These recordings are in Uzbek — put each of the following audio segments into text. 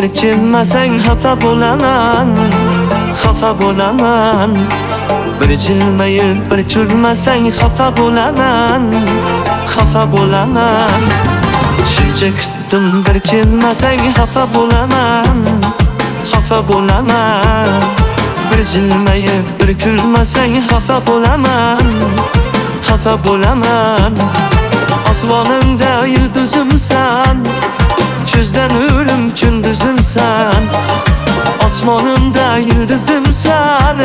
bir kelmasang xafa bo'laman, xafa bo'laman. Bir jilmayib bir kulmasang xafa bo'laman, xafa bo'laman. Shuncha kutdim bir kelmasang xafa bo'laman, xafa bo'laman. Bir jilmayib bir kulmasang xafa bo'laman, xafa bo'laman. Osmonimda yulduzimsan, ko'zda nurim kunduzimsan. Osmonimda yulduzimsan,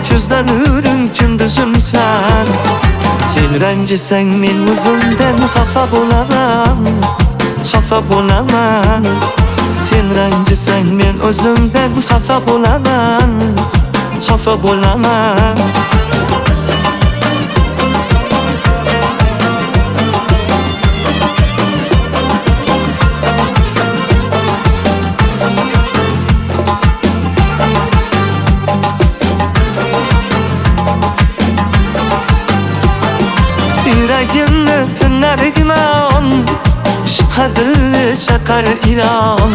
ko'zda nurim kunduzimsan. Sen ranjisang men o'zimdan xafa bo'laman, xafa bo'laman. Sen ranjisang men o'zimdan xafa bo'laman, xafa bo'laman. Yüreğimni tınlar gimon, shubhadilni chaqar ilon.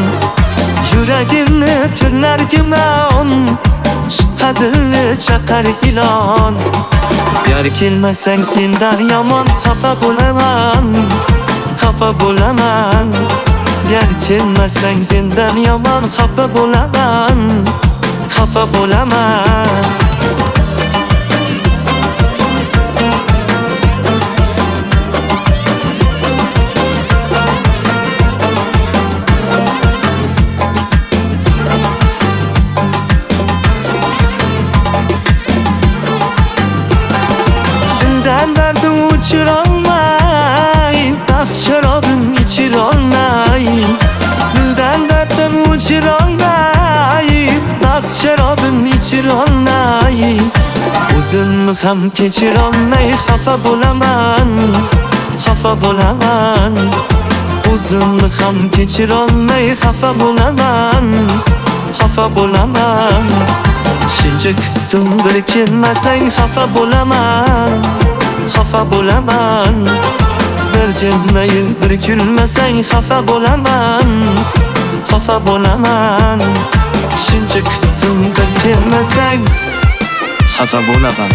Yüreğimni tınlar gimon, shubhadilni chaqar ilon. Yar kelmasang sendan yomon xafa bo'laman, xafa bo'laman. Yar kelmasang sendan yomon xafa bo'laman, xafa bo'laman. Derdi uçurolmay, baxt sharobim ichirolmay. Dildan darddan uçurolmay, baxt sharobim ichirolmay. O'zimni ham kechirolmay xafa bo'laman, xafa bo'laman. O'zimni ham kechirolmay xafa bo'laman, xafa bo'laman. Shuncha kutdim bir kelmasang xafa bo'laman, xafa bo'laman. Bir jilmayib bir kulmasang xafa bo'laman, xafa bo'laman. Shuncha kutdim bir kelmasang xafa bo'laman.